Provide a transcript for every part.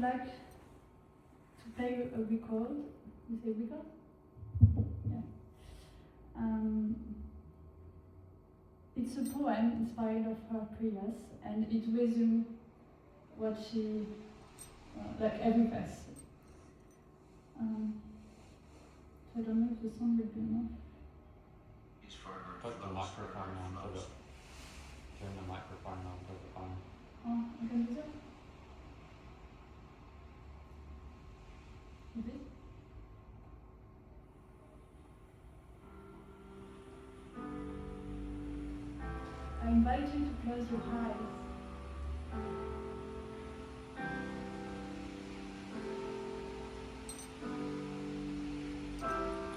like to play a record. You say record? Yeah. It's a poem inspired of her previous, and it resumes what she, like every verse. So I don't know if the song will be enough. Put the microphone onto the, turn the microphone onto the phone. Oh, I can do that? Is it? I invite you to close your eyes.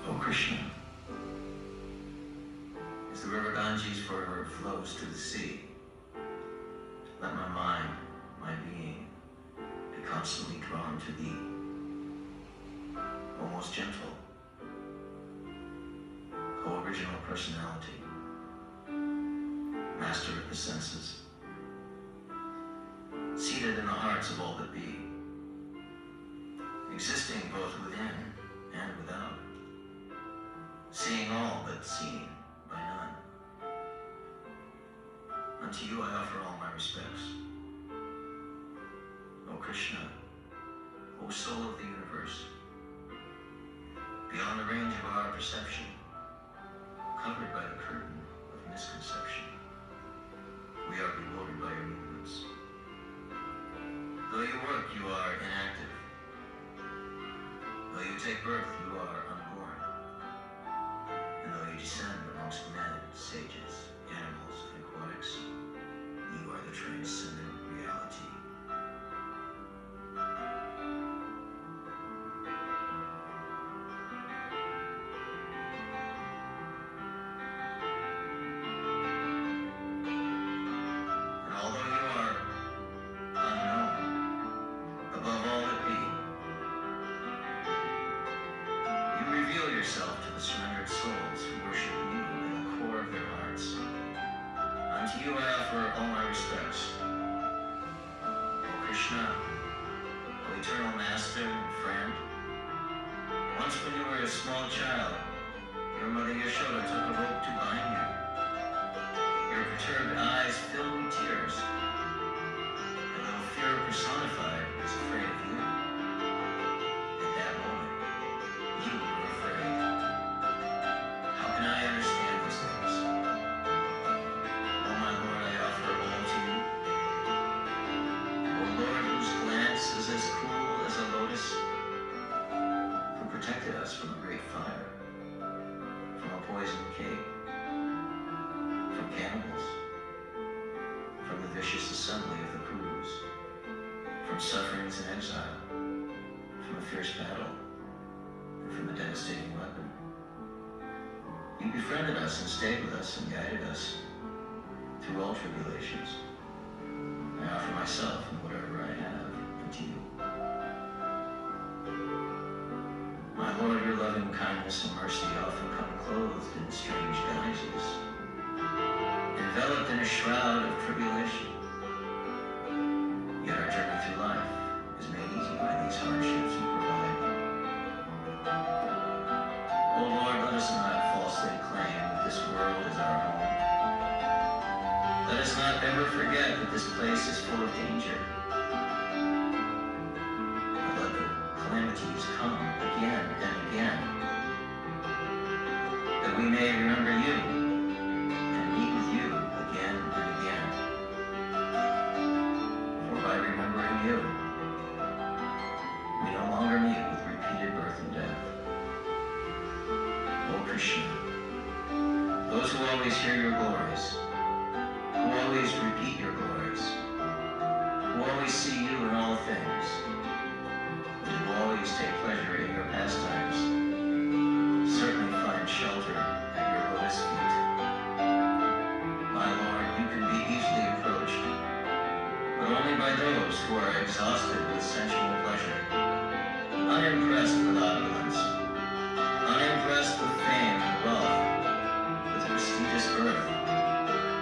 O Krishna, as the river Ganges forever flows to the sea, let my mind, my being, be constantly drawn to thee. O most gentle, O original personality, master of the senses, seated in the hearts of all that be, existing both within and without, seeing all but seen by none. Unto you I offer all my respects. O Krishna, O soul of the universe, beyond the range of our perception, covered by the curtain of misconception, we are bewildered by your movements. Though you work, you are inactive. Though you take birth, you are unborn. And though you descend amongst men, sages, animals, and aquatics, you are the transcendent reality. And although you are unknown, above all that be, you reveal yourself to the surrendered souls who worship you in the core of their hearts. Unto you I offer all my respects. O Krishna, O eternal master and friend, once when you were a small child, your mother Yashoda took a rope to bind you. Your perturbed eyes filled with tears, and though fear personified was afraid of you, at that moment, you were afraid. How can I understand these things? O my Lord, I offer all to you. O Lord, whose glance is as cool as a lotus, who protected us from a great fire, from a poisoned cake, from cannibals, from the vicious assembly of the Kurus, from sufferings and exile, from a fierce battle, and from a devastating weapon. You befriended us and stayed with us and guided us through all tribulations. I offer myself and whatever I have unto you. My Lord, your loving kindness and mercy often come clothed in strange guises, enveloped in a shroud of tribulation. Yet our journey through life is made easy by these hardships you provide. O Lord, let us not falsely claim that this world is our home. Let us not ever forget that this place is full of danger. But let the calamities come again and again, that we may remember you and meet with you again and again. For by remembering you, we no longer meet with repeated birth and death. O Krishna, those who always hear your glories, who always repeat your glories, who always see you in all things, and who always take pleasure in your pastimes, certainly find shelter at your lotus feet. My Lord, you can be easily approached, but only by those who are exhausted with sensual pleasure, unimpressed with opulence, unimpressed with fame and wealth, with prestigious birth,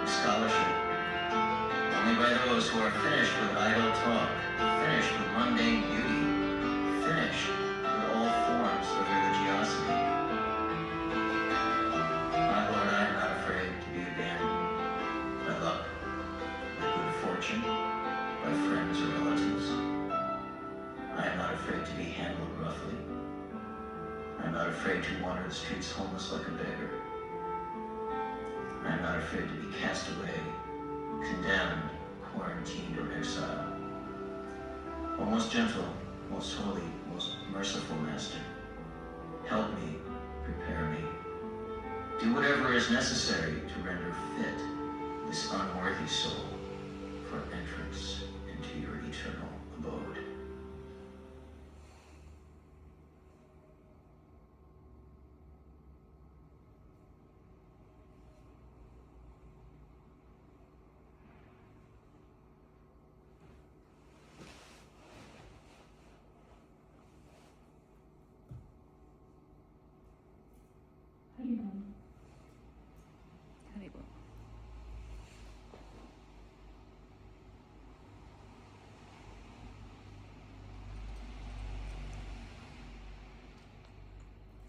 with scholarship, only by those who are finished with idle talk, finished with mundane beauty, roughly. I'm not afraid to wander the streets homeless like a beggar. I'm not afraid to be cast away, condemned, quarantined, or exiled. O most gentle, most holy, most merciful Master, help me, prepare me. Do whatever is necessary to render fit this unworthy soul for entrance into your eternal abode. Haribol. Haribol.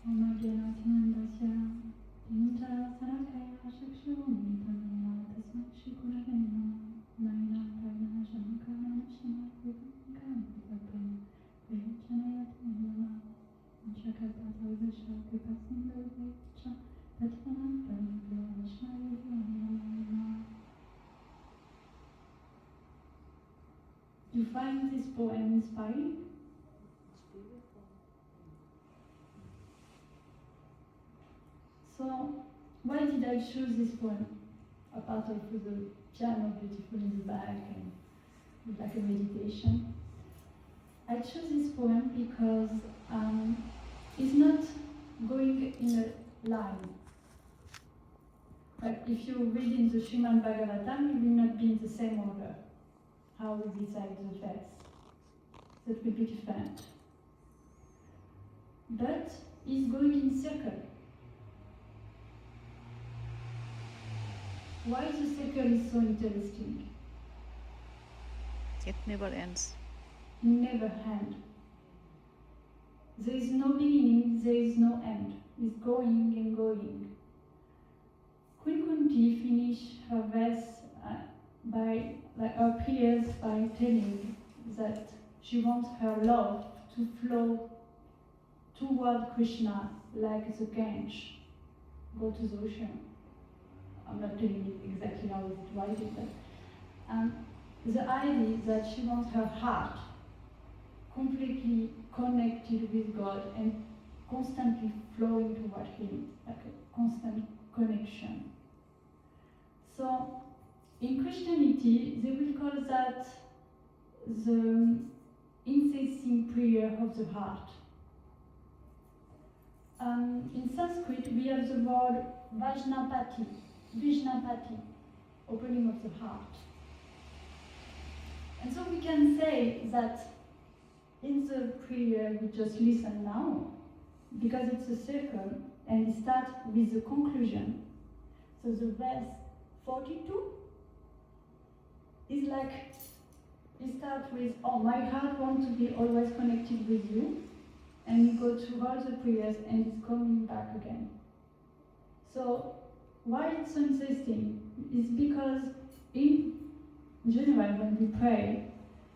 Om Gyanatyanandasya Tinta Sarakaya Shakshurunitamaya Tasma Shikurarena Naina Prana Shamakana Shama Vikamkana Vipapena Vihachanayatena Shakapata Visha Vipasinda Vicha Tatana Prana Vishnavidya. Do you find this poem inspiring? So, why did I choose this poem? Apart of the piano beautiful in the back and like a meditation. I chose this poem because it's not going in a line. Like if you read in the Srimad Bhagavatam, it will not be in the same order. How we decide the verse. That will be different. But it's going in circle. Why the circle is so interesting? It never ends. Never end. There is no beginning, there is no end. It's going and going. Queen Kunti finished her verse by her prayers by telling that she wants her love to flow toward Krishna like the Ganges go to the ocean. I'm not telling it exactly how it's writing, but the idea is that she wants her heart completely connected with God and constantly flowing toward Him, like a constant connection. So, in Christianity, they will call that the incessant prayer of the heart. In Sanskrit, we have the word Vajnapati, opening of the heart. And so we can say that in the prayer we just listen now, because it's a circle, and it starts with the conclusion. So the verse 42 is like, it starts with, oh, my heart wants to be always connected with you, and you go through all the prayers and it's coming back again. So why it's so interesting is because in general when we pray,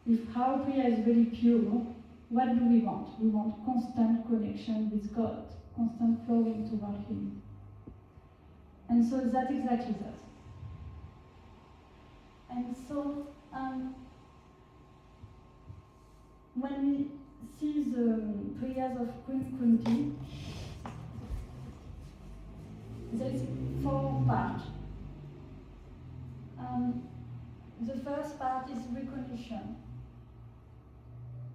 if our prayer is very pure, what do we want? We want constant connection with God, constant flowing toward Him. And so that's exactly that. And so when we see the prayers of Queen Kunti, there is 4 parts. The first part is recognition.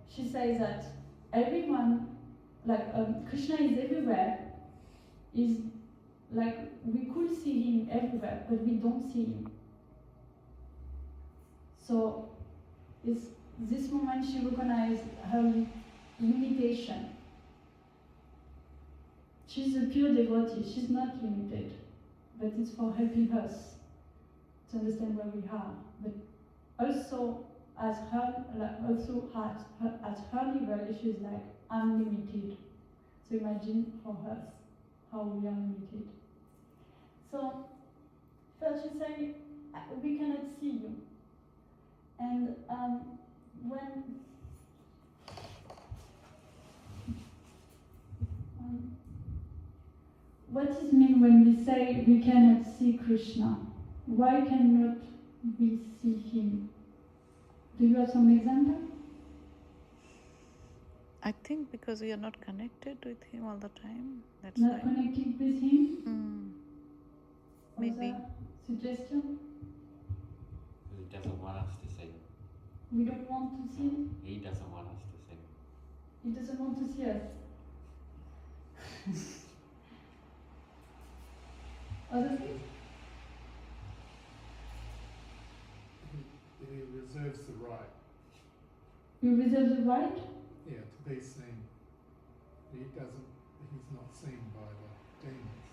She says that everyone, like Krishna is everywhere, is like we could see Him everywhere, but we don't see Him. So it's this moment she recognized her limitation. She's a pure devotee, she's not limited, but it's for helping us to understand where we are. But also at her level, she's like, I'm limited. So imagine for us how we are limited. So first she said, we cannot see you. And when it mean when we say we cannot see Krishna? Why cannot we see him? Do you have some example? I think because we are not connected with him all the time. That's Not why. connected with him? Maybe. Other suggestion? Because he doesn't want us to see him. We don't want to see him? He doesn't want us to see him. He doesn't want to see us. Other things? He reserves the right, You reserve the right? yeah, to be seen. He's not seen by the demons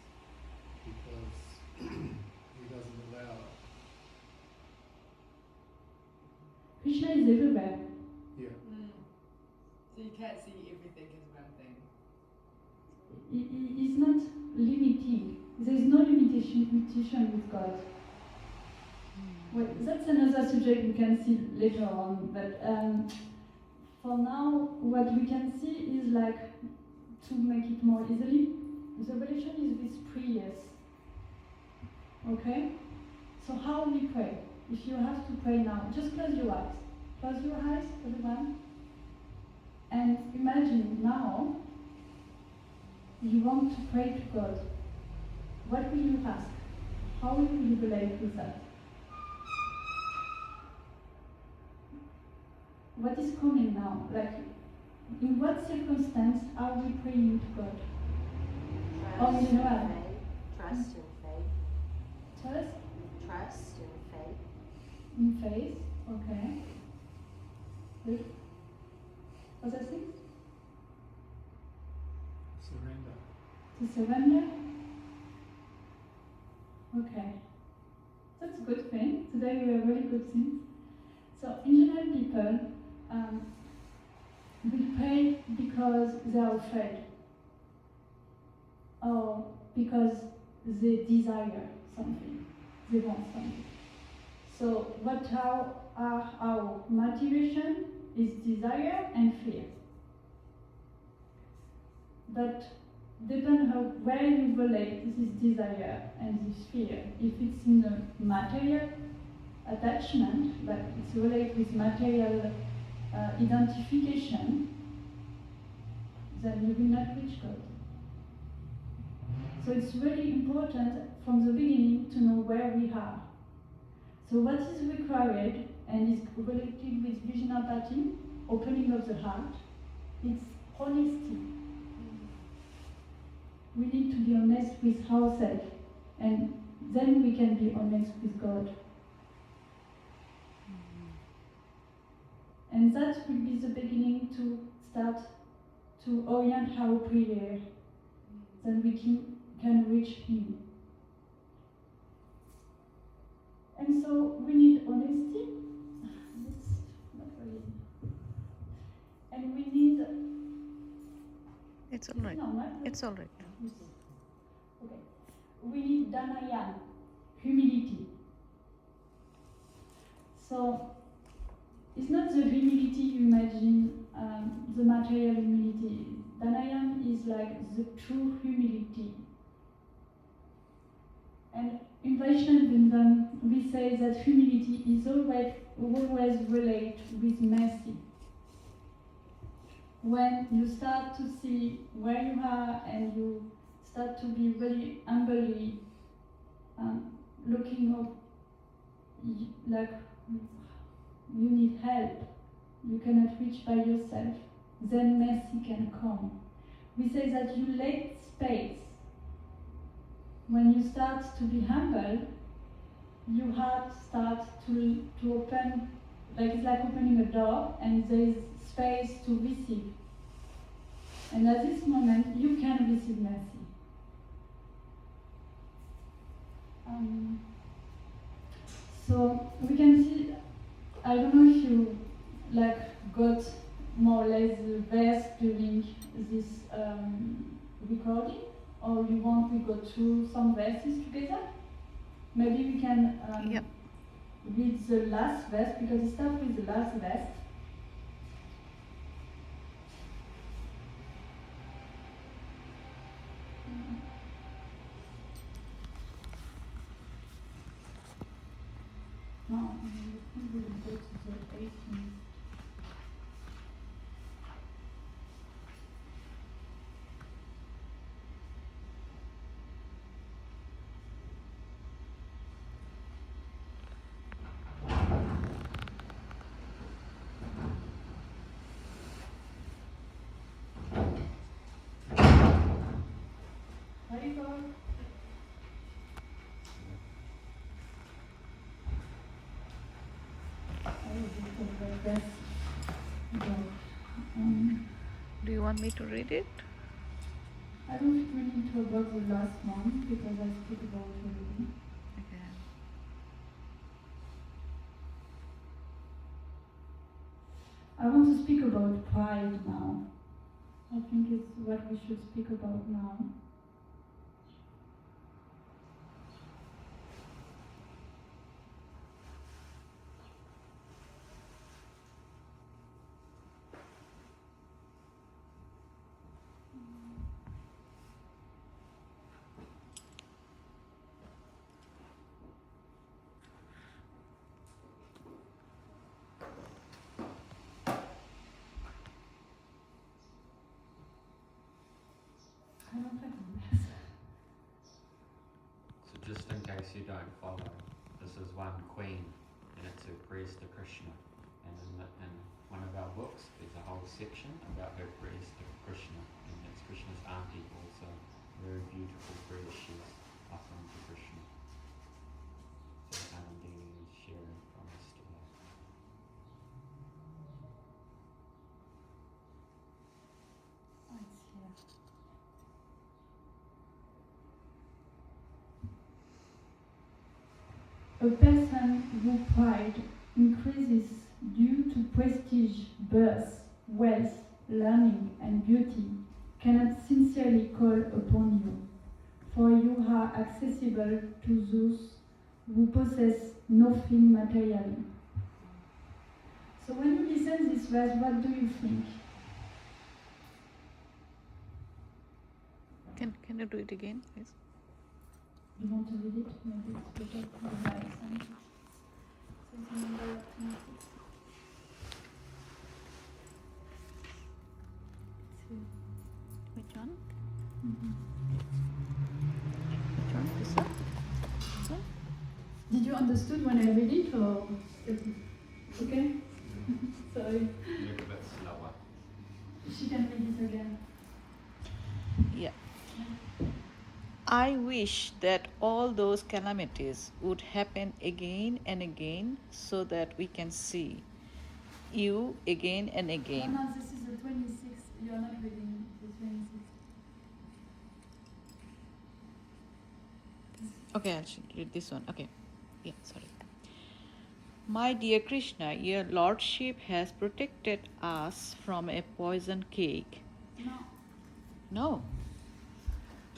because he doesn't allow it. Krishna is everywhere. Yeah. So you can't see everything as one thing. He's not limiting. There is no limitation with God. Well, that's another subject we can see later on, but for now, what we can see is like, to make it more easily, the relation is with prayers. Okay? So how we pray? If you have to pray now, just close your eyes. Close your eyes, everyone. And imagine now, you want to pray to God. What will you ask? How will you relate with that? What is coming now? Like, in what circumstance are we praying to God? Oh, you know what? Trust and faith. Trust Trust and faith. in faith. Okay. Good. Other things? Surrender. To surrender? Okay. That's a good thing. Today we have really good things. So, in general, people will pray because they are afraid, or because they desire something, they want something. So, our motivation is desire and fear. But depending on where you relate this desire and this fear, if it's in a material attachment, like it's related with material identification, then you will not reach God. So it's really important from the beginning to know where we are. So what is required and is related with vision empathy, opening of the heart, it's honesty. We need to be honest with ourselves, and then we can be honest with God. And that will be the beginning to start to orient our prayer. Then we can reach Him. And so we need honesty. That's not really. And we need. It's all right. No, not It's all right. Okay. We need Danaya, humility. So it's not the humility you imagine, the material humility. Danayam is like the true humility. And in Vaishnavism, we say that humility is always related with mercy. When you start to see where you are and you start to be really humbly looking up, like you need help, you cannot reach by yourself, then mercy can come. We say that you let space. When you start to be humble, your heart starts to open, like it's like opening a door and there is space to receive. And at this moment, you can receive mercy. So we can see, I don't know if you got more or less the verse during this recording, or you want we go through some verses together? Maybe we can Yep. read the last verse, because it starts with the last verse. now. I think we will go to the 18th. Ready, go? Do you want me to read it? I don't really need to about the last one because I speak about it already. Okay. I want to speak about pride now. I think it's what we should speak about now. I don't like this. So just in case you don't follow, this is one queen, and it's who prays to Krishna. And in one of our books, there's a whole section about her prayers to Krishna, and it's Krishna's auntie also. Very beautiful prayers she's offering to Krishna. So Anandini is sharing from us today. It's here. A person whose pride increases due to prestige, birth, wealth, learning, and beauty cannot sincerely call upon you, for you are accessible to those who possess nothing materially. So when you listen this verse, what do you think? Can you do it again, please? You want to read it? Maybe it's better to revise and it says number 26. Which one? Mhm. Which one? This one? This one? Did you understood when I read it or okay? Sorry. Look a bit slower. She can read it again. Yeah. I wish that all those calamities would happen again and again so that we can see you again and again. No, this is the 26th. You are not reading the 26th. Okay, I'll read this one. Okay. Yeah, sorry. My dear Krishna, your lordship has protected us from a poison cake. No. No,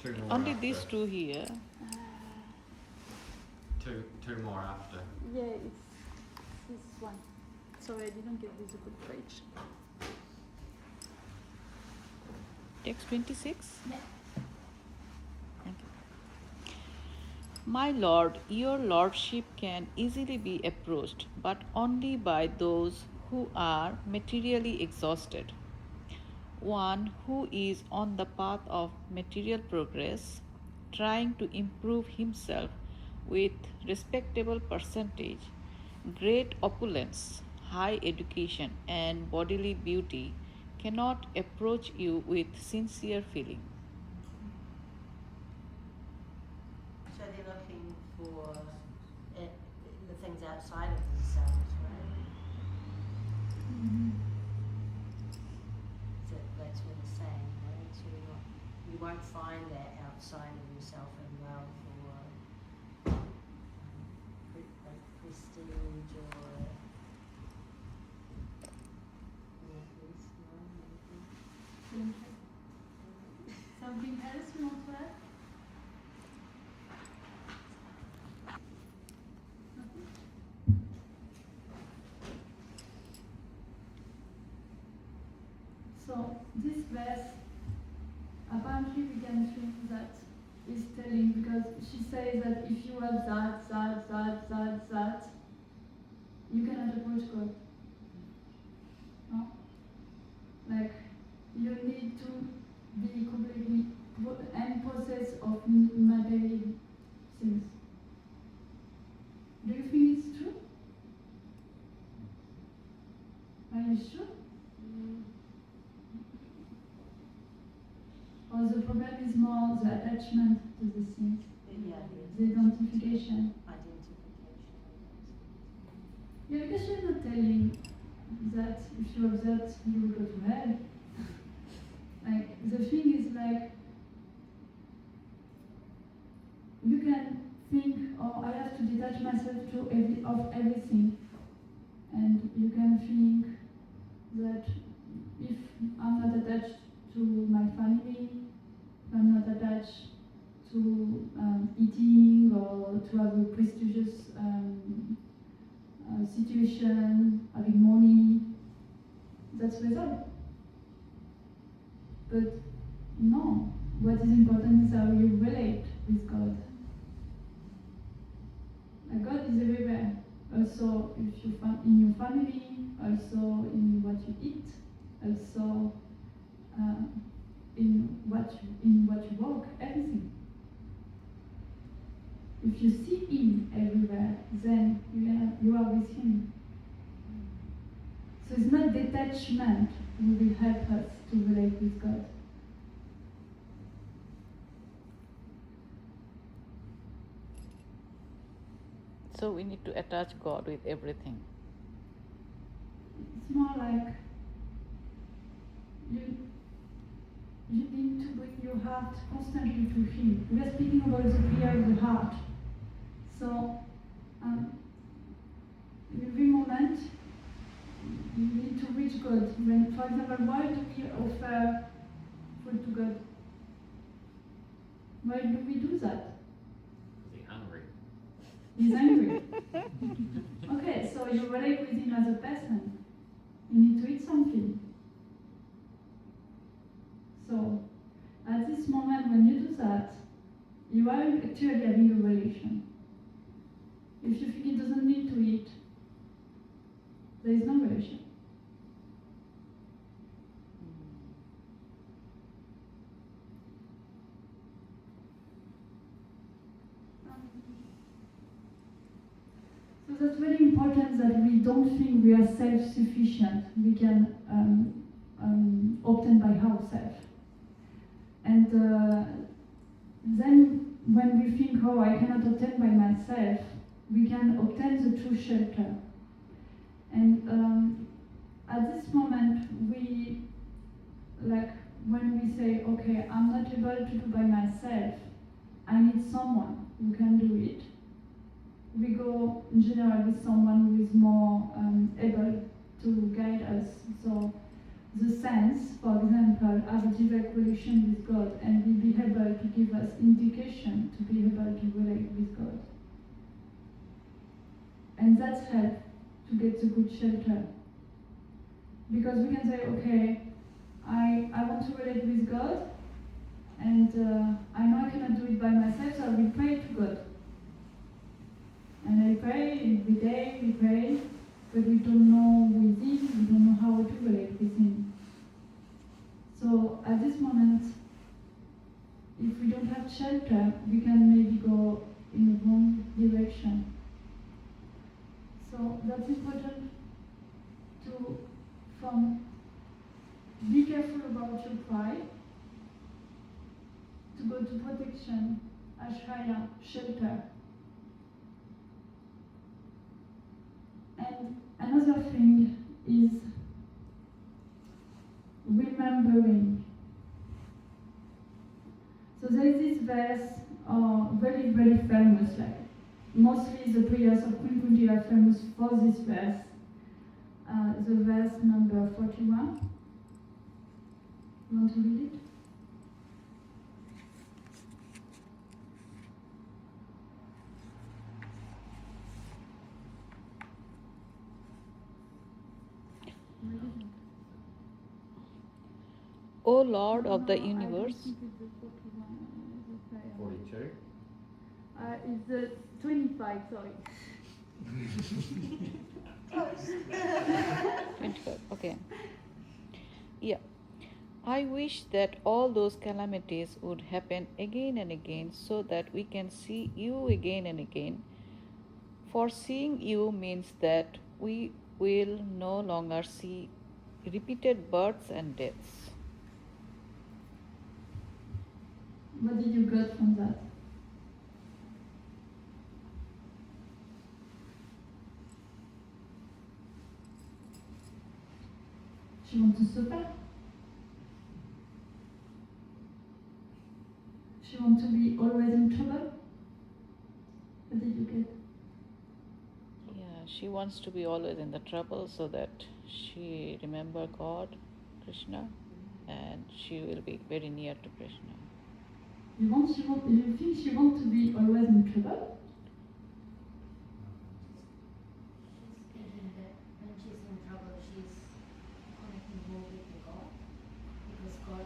Two more only after. these two here. Two more after. Yeah, it's this one. Sorry, I didn't get this a good page. Text 26? Yeah. Thank you. My lord, your lordship can easily be approached, but only by those who are materially exhausted. One who is on the path of material progress, trying to improve himself with respectable percentage, great opulence, high education, and bodily beauty cannot approach you with sincere feeling. So they're looking for the things outside of themselves, right? Mm-hmm. So that's what it's saying, right? So you won't find that outside of yourself in wealth or like prestige or this, no, maybe. Something else you want to add? So this verse, apparently we can think that is telling because she says that if you have that, you cannot approach God. No? Like, you need to be completely and possessed of material things. Do you think it's true? Are you sure? Or the problem is more the attachment to the things, Yeah, the identification? identification. Yeah, because you're not telling that if you have that, you will go to hell. Like, the thing is like, you can think, oh, I have to detach myself of everything. And you can think that if I'm not attached to my family, if I'm not attached to eating or to have a prestigious situation, having money, that's resolved. But no, what is important is how you relate with God. And God is everywhere. Also, if you in your family, also in what you eat, also in what you work, everything. If you see Him everywhere, then you are with Him. So it's not detachment who will help us to relate with God. So we need to attach God with everything. It's more like you need to bring your heart constantly to Him. We are speaking about the prayer of the heart. So, in every moment, you need to reach God. When, for example, why do we offer food to God? Why do we do that? Is he hungry? He's angry. Okay, so you relate with Him as a person. You need to eat something. So, at this moment when you do that, you are actually having a relation. If you think it doesn't need to eat, there is no relation. So that's very important that we don't think we are self-sufficient. We can obtain by ourselves. And then when we think, oh, I cannot obtain by myself, we can obtain the true shelter. And at this moment, we, like, when we say, okay, I'm not able to do by myself, I need someone who can do it. We go in general with someone who is more able to guide us. So the saints, for example, have a direct relation with God and will be able to give us indication to be able to relate with God. And that's help to get the good shelter. Because we can say, okay, I want to relate with God, and I know I cannot do it by myself, so I will pray to God. And I pray every day, we pray, but we don't know with Him, we don't know how to relate with Him. So at this moment, if we don't have shelter, we can maybe go in the wrong direction. So that's important to be careful about your pride, to go to protection, ashraya, shelter. And another thing is remembering. So there is this verse, very, very famous, like mostly the prayers of Queen Kunti are famous for this verse. The verse number 41. You want to read it? O Lord of the No, I don't universe, think it's the 41, it's the 42. It's the 25, sorry. 23rd. Okay. Yeah. I wish that all those calamities would happen again and again so that we can see you again and again. For seeing you means that we will no longer see repeated births and deaths. What did you get from that? She wants to suffer. She wants to be always in trouble. What did you get? Yeah, she wants to be always in the trouble so that she remember God, Krishna, and she will be very near to Krishna. You think she wants to be always in trouble? She's thinking that when she's in trouble, she's connecting more with the God. Because God,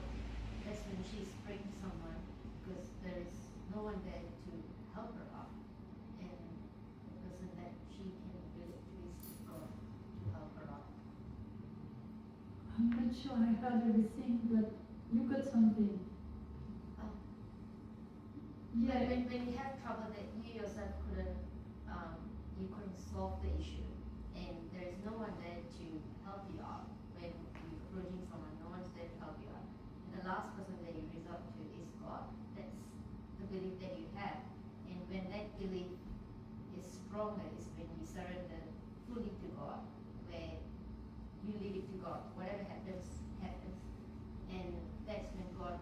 that's when she's praying to someone, because there is no one there to help her up. And the person that she can relate to is God to help her up. I'm not sure I heard everything, but you got something. But Yeah. when you have trouble that you yourself you couldn't solve the issue, and there is no one there to help you out when you're approaching someone, no one's there to help you out. And the last person that you resort to is God. That's the belief that you have. And when that belief is stronger is when you surrender fully to God, where you leave it to God. Whatever happens, happens. And that's when God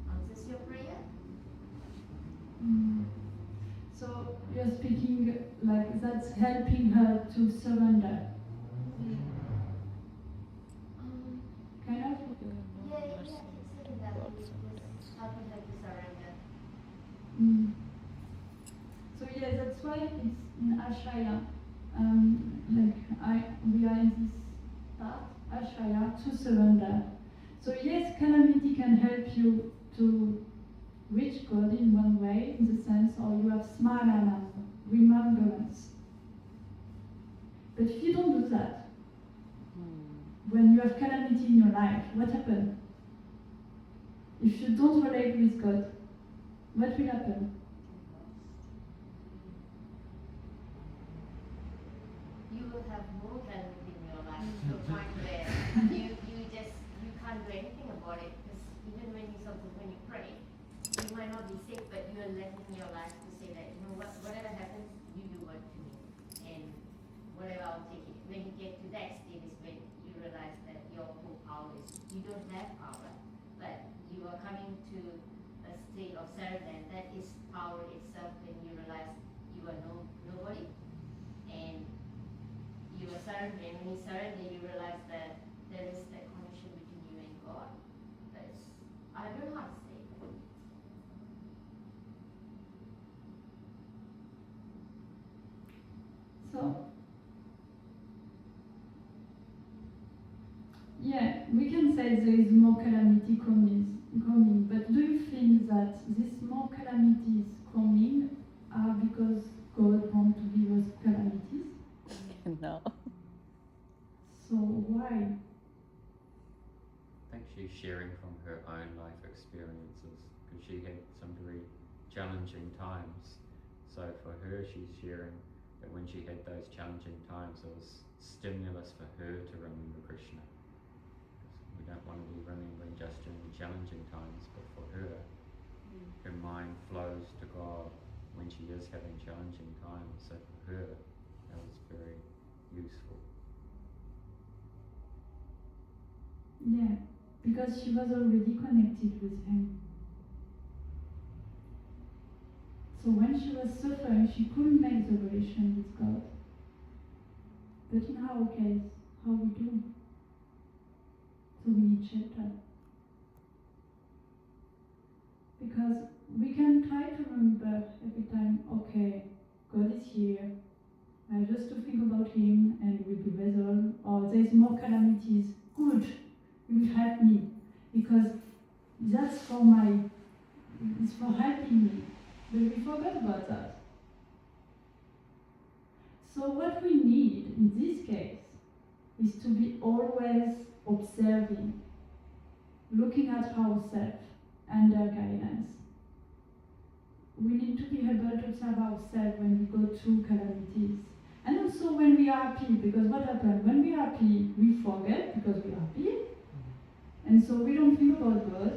answers your prayer. So you're speaking like that's helping her to surrender, kind of? You will no Yeah, longer yeah, see it's saying that births it's and deaths. helping her to surrender. So yeah, that's why it's in Ashraya. We are in this part, Ashraya, to surrender. So yes, calamity can help you to reach God in one way, in the sense, or you have smarana, remembrance. But if you don't do that, when you have calamity in your life, what happens? If you don't relate with God, what will happen? You will have more calamity in your life to the point where you can't do anything about it, because even when you pray, you might not be sick, but you are left in your life to say that, you know what, whatever happens, you do what to me, and whatever I'll take it. When you get to that state is when you realize that your full power is, you don't have power, but you are coming to a state of surrender, and that is power itself when you realize you are nobody. And you are surrendering. When you surrender, you realize that there is that connection between you and God. I don't know how to say it. So, yeah, we can say there is more calamity coming, but do you think that these more calamities coming are because God wants to give us calamities? No. So why? I think she's sharing from her own life experiences because she had some very challenging times. So for her, she's sharing that when she had those challenging times, it was stimulus for her to remember Krishna. We don't want to be remembering just during the challenging times, but for her, her mind flows to God when she is having challenging times. So for her, that was very useful. Yeah, because she was already connected with him. So when she was suffering, she couldn't make the relation with God. But in our case, how we do? So we need shelter. Because we can try to remember every time, okay, God is here. I just to think about him and it will be resolved. Or there's more calamities. Good, you will help me. Because that's it's for helping me. But we forgot about that. So what we need in this case is to be always observing, looking at ourselves and their guidance. We need to be able to observe ourselves when we go through calamities. And also when we are happy, because what happens? When we are happy, we forget because we are happy. And so we don't think about God.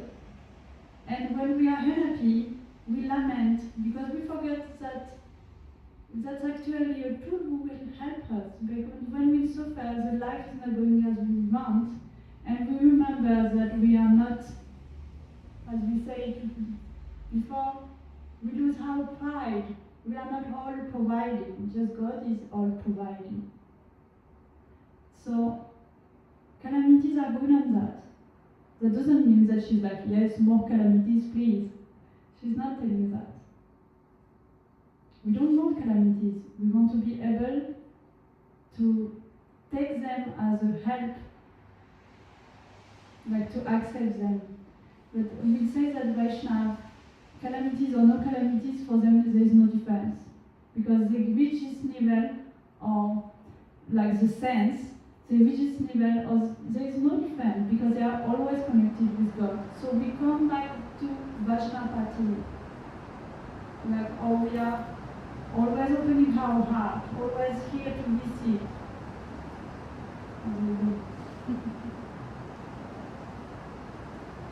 And when we are unhappy, we lament because we forget that that's actually a tool who will help us. Because when we suffer, the life is not going as we want. And we remember that we are not, as we said before, we lose our pride. We are not all providing, just God is all providing. So, calamities are good on that. That doesn't mean that she's like, yes, more calamities, please. She's not telling that. We don't want calamities. We want to be able to take them as a help, like to accept them. But we say that Vaishnav, calamities or no calamities, for them there is no difference. Because they reach this level, or like the sense, they reach this level, or there is no difference because they are always connected with God. So we come back to Vaishnavati, like, oh, we are always opening our heart, always here to receive.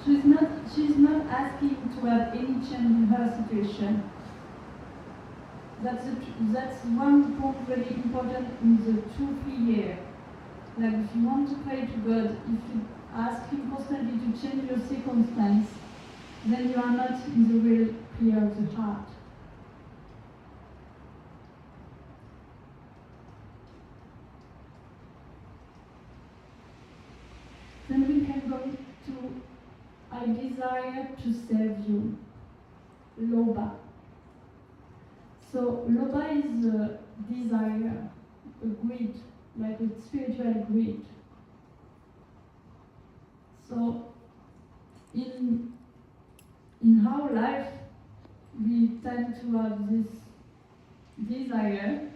She's not asking to have any change in her situation. That's one point very important in the true prayer. Like if you want to pray to God, if you ask Him constantly to change your circumstance, then you are not in the real prayer of the heart. Then we can go to I desire to serve you. Loba. So Loba is a desire, a greed, like a spiritual greed. So in our life, we tend to have this desire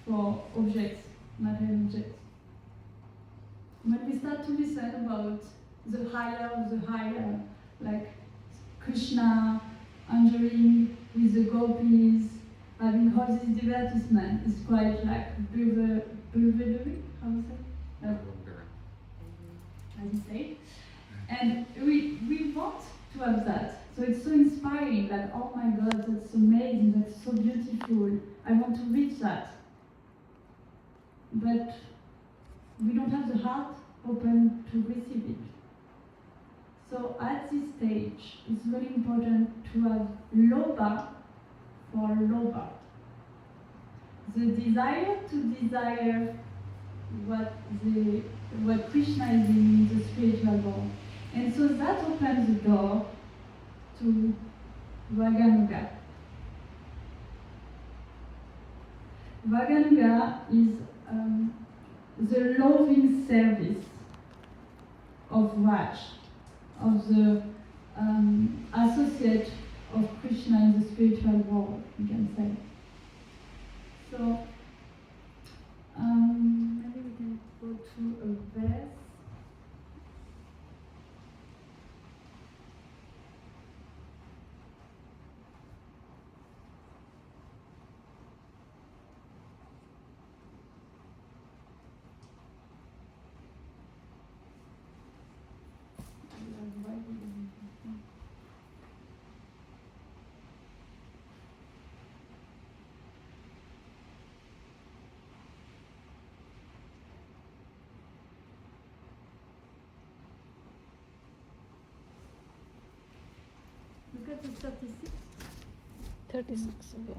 for objects, material objects. When we start to listen about the higher of the higher, like Krishna enjoying with the gopis, having all this divertisement, it's quite like bewildering, how to say? As you say. And we want to have that. So it's so inspiring, like, oh my God, that's amazing, that's so beautiful. I want to reach that. But we don't have the heart open to receive it. So at this stage, it's very important to have loba for loba. The desire to desire what Krishna is in the spiritual world. And so that opens the door to Raganuga. Raganuga is the loving service of Raj, of the associate of Krishna in the spiritual world, you can say. So, maybe we can go to a verse. Look at the 36. 36, yeah.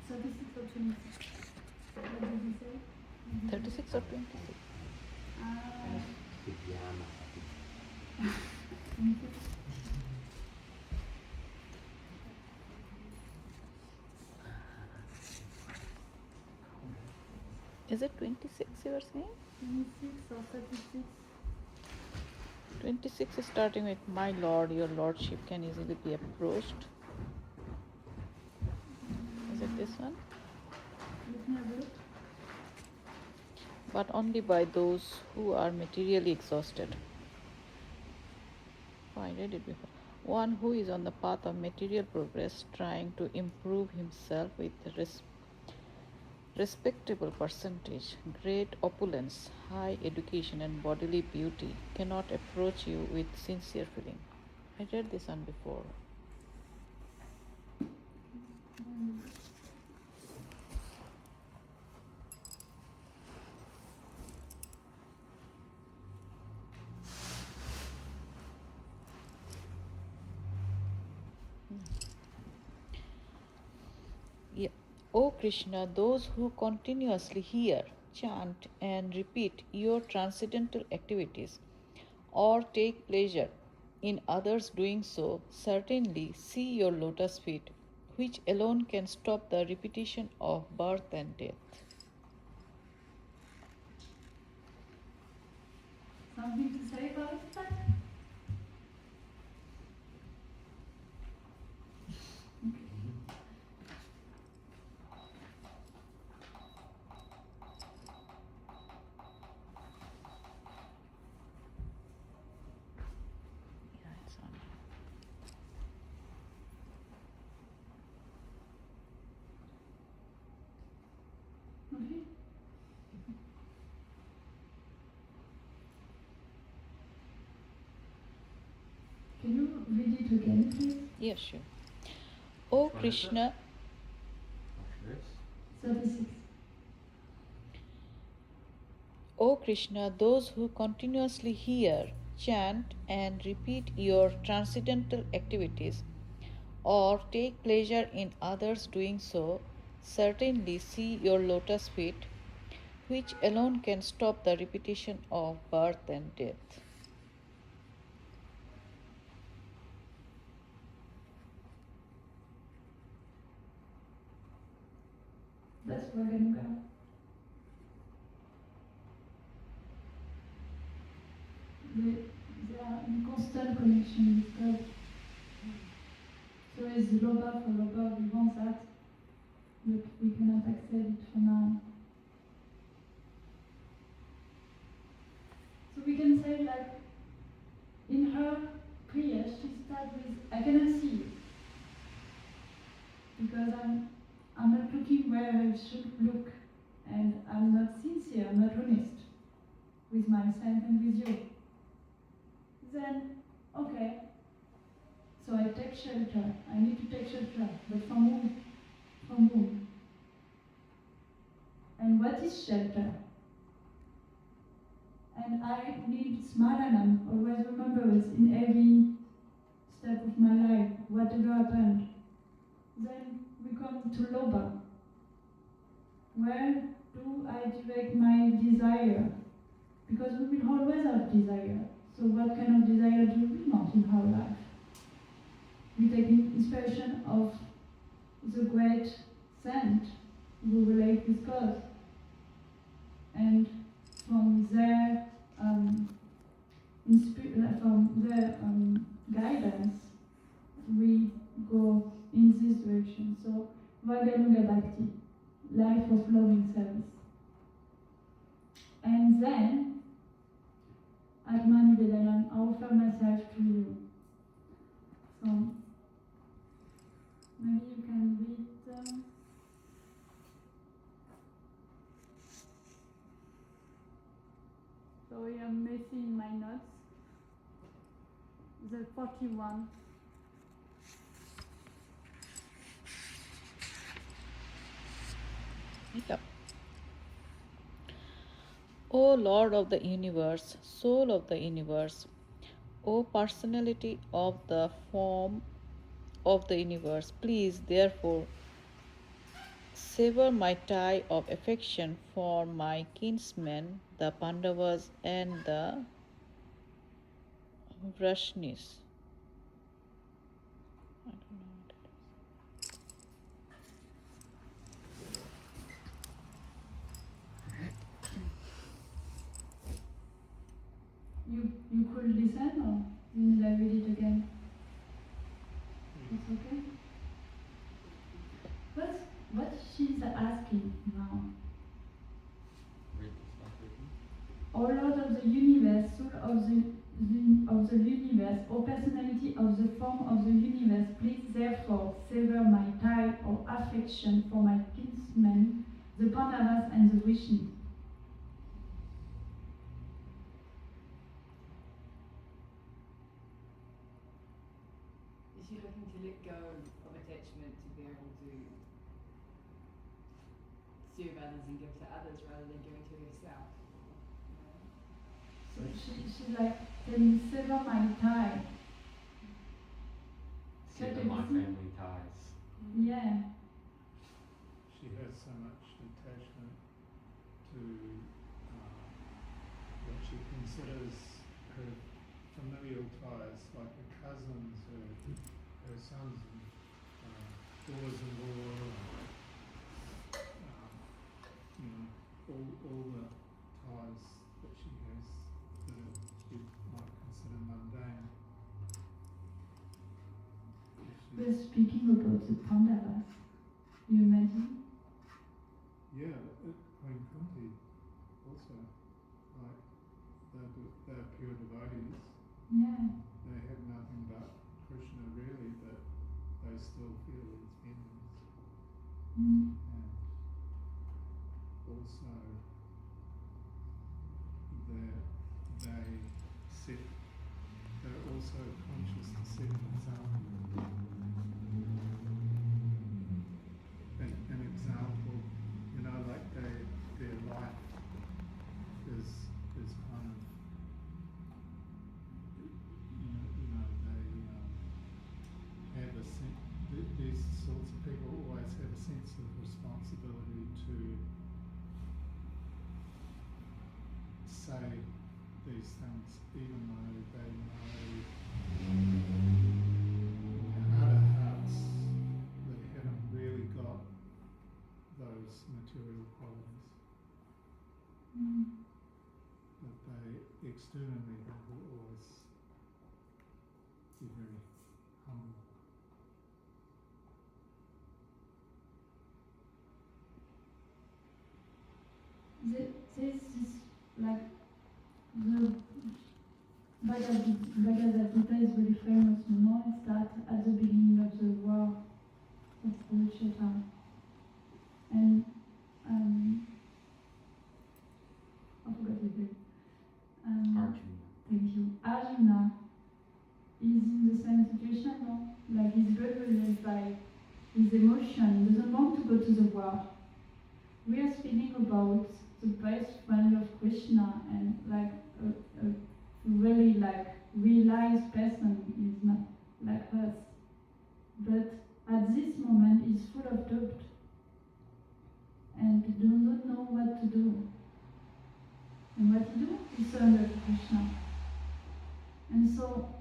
36 or 26? What did you say? 36 or 26? 26. Is it 26 you are saying? 26 or 36? 26 is starting with my lord, your lordship can easily be approached. Is it this one? Let me have a look. But only by those who are materially exhausted. Oh, I read it before. One who is on the path of material progress, trying to improve himself with respectable percentage, great opulence, high education, and bodily beauty, cannot approach you with sincere feeling. I read this one before. Yeah. O Krishna, those who continuously hear, chant, and repeat your transcendental activities or take pleasure in others doing so, certainly see your lotus feet, which alone can stop the repetition of birth and death. Something to say about that? Yeah, it's on. Okay. Can you read it again, please? Yes, sure. O Which one is it? Krishna, Verse? 36. O Krishna, those who continuously hear, chant, and repeat your transcendental activities or take pleasure in others doing so, certainly see your lotus feet, which alone can stop the repetition of birth and death. That's Raganuga. They are in constant connection with God. So is Loba for Loba, we want that, but we cannot accept it for now. So we can say like, in her prayer, she starts with, I cannot see you. Because I'm not looking where I should look. And I'm not sincere, I'm not honest with myself and with you. Then, okay. So I take shelter. I need to take shelter. But from whom? From whom? And what is shelter? And I need Smaranam, always remembrance in every step of my life, whatever happened. Then we come to Loba. Where do I direct my desire? Because we will always have desire. So what kind of desire do we want in our life? We take inspiration of the great saint who relate with God. And from their guidance, we go in this direction. So, Vaganuga Bhakti, life of loving service. And then, Atman Nivedanam, I offer myself to you. So, maybe you can read. Sorry, I'm messy in my notes. The 41. Yep. O Lord of the universe, soul of the universe, O personality of the form of the universe, please therefore sever my tie of affection for my kinsmen, the Pandavas and the Vrashnis. I don't know what it is. you could listen or did I read it again? It's okay? What she's asking now? Read the stuff with me. O Lord of the universe, soul of the universe, O personality of the form of the universe, please therefore sever my tie or affection for my kinsmen, the Pandavas and the Vishnu. Is she looking to let go of attachment to be able to serve others and give to others rather than giving to herself? So she's like telling, sever my tie. Sever my family ties. Yeah. She has so much attachment to what she considers her familial ties, like her cousins, her sons and daughters-in-law, all the ties that she has that you might consider mundane. We're speaking about the Pandavas. You imagine? Yeah, Queen Kunti also, like, they're pure devotees. Yeah. They have nothing but Krishna really, but they still feel his feelings. Mm. And also they're also conscious to set an example. An example, like their life is kind of, they have a sense, these sorts of people always have a sense of responsibility to say these things even though they know heart of hearts they haven't really got those material qualities. Mm. But they externally they will always be very humble. This is like the Bhagavad Gita is very famous, It starts at the beginning of the war of Kurukshetra. And I forgot his name. Arjuna. Thank you. Arjuna is in the same situation, no? Like he's rebellious by his emotion, he doesn't want to go to the war. We are speaking about the best friend of Krishna and like a really like realized person is not like us. But at this moment he's full of doubt and do not know what to do. And what he do? He surrender to Krishna. And so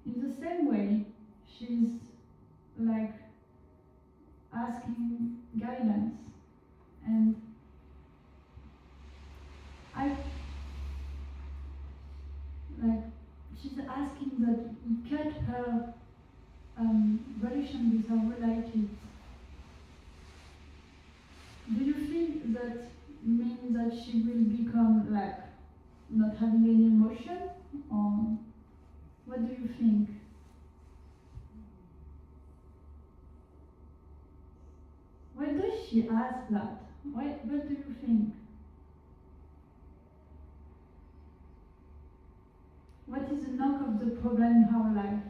in the same way she's like asking guidance, and she's asking that we cut her relation with her relatives. Do you think that means that she will become like not having any emotion, or what do you think? Why does she ask that? What do you think? What is the knock of the problem in our life?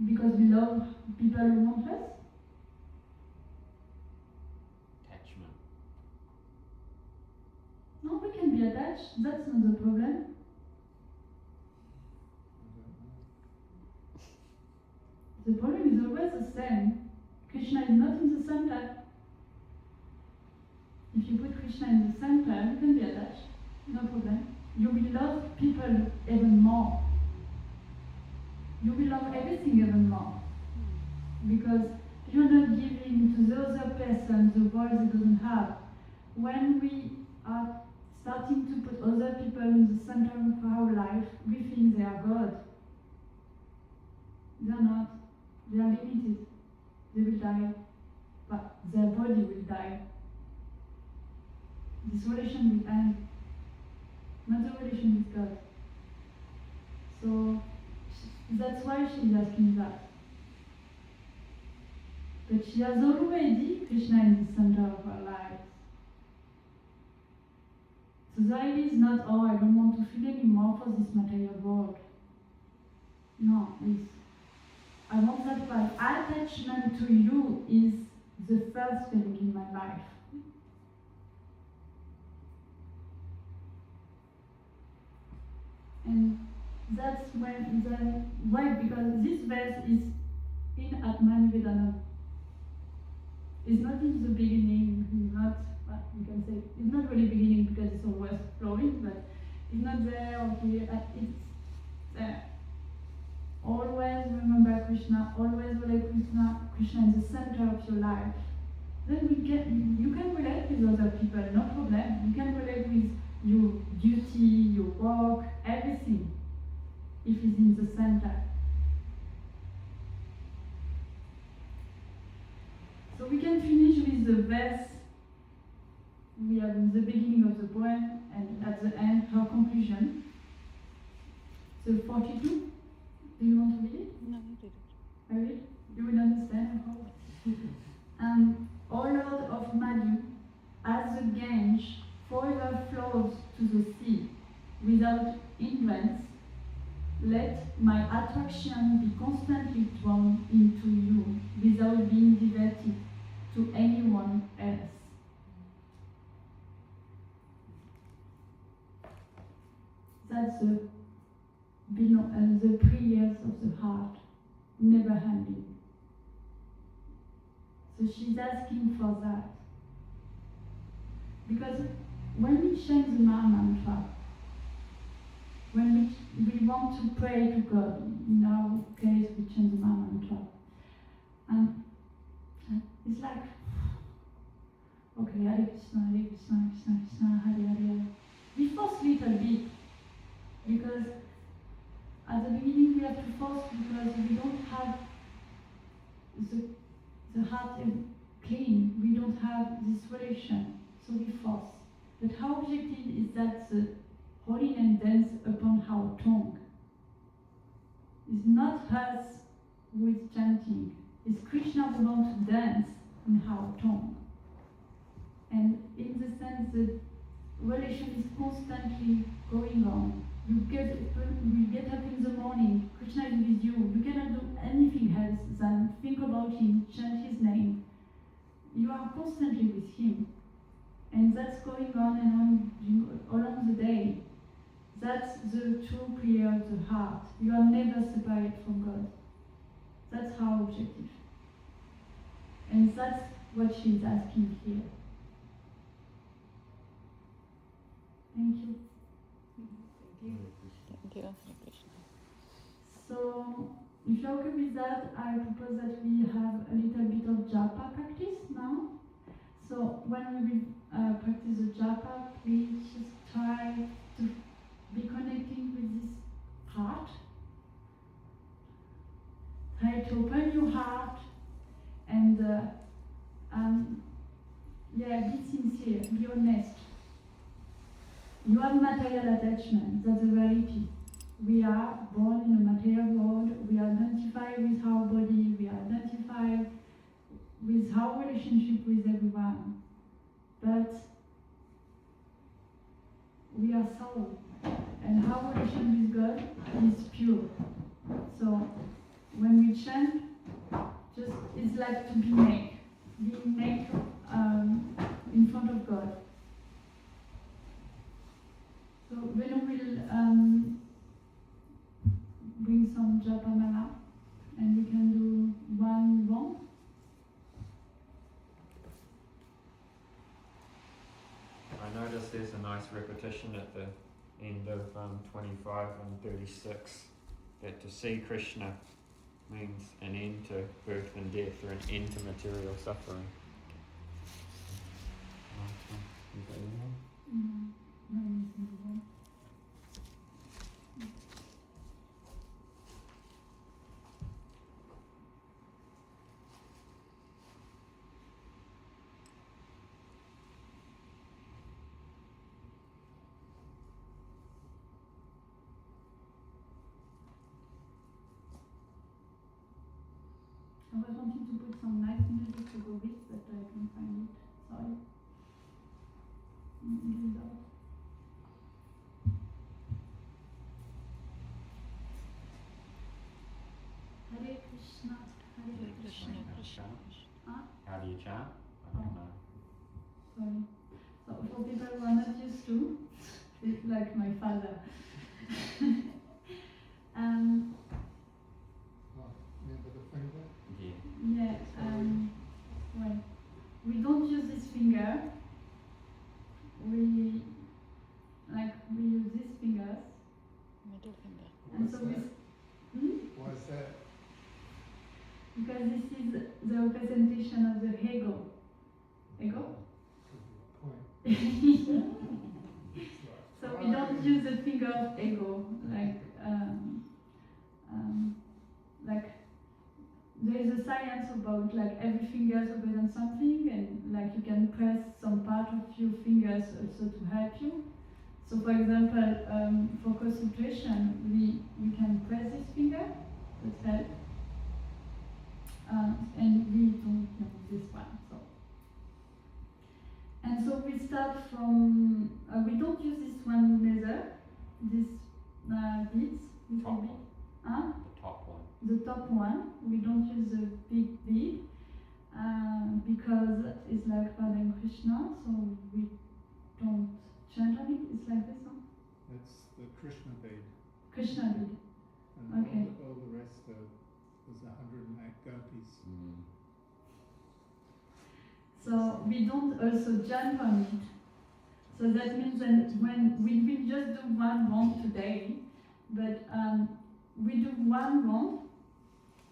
Because we love people who want us? Attachment. No, we can be attached. That's not the problem. The problem is always the same. Krishna is not in the center. If you put Krishna in the center, you can be attached. No problem. You will love people even more. You will love everything even more. Because you're not giving to the other person the voice it doesn't have. When we are starting to put other people in the center of our life, we think they are God. They are not. They are limited. They will die, but their body will die. This relation will end, not the relation with God. So that's why she's asking that. But she has already Krishna in the center of her life. So the idea is not, oh, I don't want to feel anymore for this material world. No, it's, I want that my attachment to you is the first feeling in my life. And that's why, because this verse is in Atmanivedana. It's not in the beginning, it's not, well, you can say, it's not really beginning because it's always flowing, but it's not there or here, it's there. Always remember Krishna, always relate Krishna in the center of your life. Then you can relate with other people, no problem. You can relate with your duty, your work, everything, if it's in the center. So we can finish with the verse we have in the beginning of the poem and at the end her conclusion. So 42. Do you want to read it? No, you did it. I read? You will understand, I hope. O Lord of Madhu, as the Gange forever flows to the sea without hindrance, let my attraction be constantly drawn into you without being diverted to anyone else. That's the prayers of the heart, never ending. So she's asking for that. Because when we chant the Mahamantra, when we want to pray to God, in our case we chant the Mahamantra, and it's like, okay, Hare Krishna, Hare Krishna, Krishna Krishna, Hare Hare. We force little bit, because at the beginning we have to force because we don't have the heart clean, we don't have this relation, so we force. But our objective is that the holy name dance upon our tongue. It's not us who is chanting, it's Krishna who wants to dance on our tongue. And in the sense that relation is constantly going on. We get up in the morning, Krishna is with you. You cannot do anything else than think about him, chant his name. You are constantly with him. And that's going on and on along the day. That's the true prayer of the heart. You are never separate from God. That's our objective. And that's what she's asking here. Thank you. Thank you, Hare Krishna. So, if you're okay with that, I propose that we have a little bit of japa practice now. So, when we practice the japa, please just try to be connecting with this heart. Try to open your heart and be sincere, be honest. You have material attachment, that's the reality. We are born in a material world, we identify with our body, we identify with our relationship with everyone. But we are soul, and our relation with God is pure. So when we chant, just it's like to be naked, being naked in front of God. So Venu will bring some japamala, and we can do one long. I noticed there's a nice repetition at the end of 25 and 36 that to see Krishna means an end to birth and death or an end to material suffering. No. I was wanting to put some nice music to go with, but I can't find it. Sorry. It is out. Hare Krishna, Hare Krishna. Krishna. Huh? How do you chant? I don't know. Sorry. So for people who are not used to, it's like my father. Remember the finger? Yeah. Yeah, well, we don't use this finger. We use these fingers, Middle finger. and so we. Why is that? Because this is the representation of the ego. Ego? Good point. So we don't use the finger of ego, like there is a science about like every finger represents something, and like you can press some part of your fingers also to help you. So for example, for concentration, you can press this finger, that helps, and we don't use this one. And so we start from, we don't use this one laser, this beads, this Top bead. one. Huh? The top one. The top one, we don't use the big bead because it's like Radha and Krishna, so we don't change on it. It's like this, huh? That's the Krishna bead. Krishna bead. And Okay. all the rest there's 108 gopis. Mm. So we don't also jump on it. So that means that when we will just do one round today, but we do one round,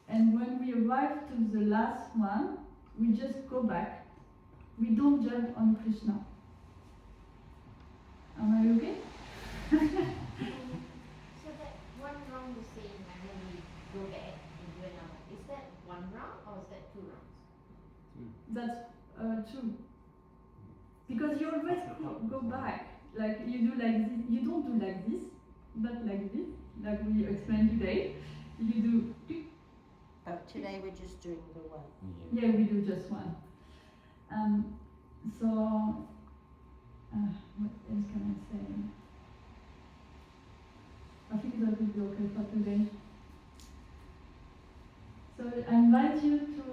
and when we arrive to the last one, we just go back. We don't jump on Krishna. Am I okay? So that one round you say, and then we go back and do another. Is that one round or is that 2 rounds? That's true. Because you always go back. Like you do like this. You don't do like this, but like this, like we explained today. You do. But today we're just doing the one. Yeah. Yeah, we do just one. So, what else can I say? I think that will be okay for today. So I invite you to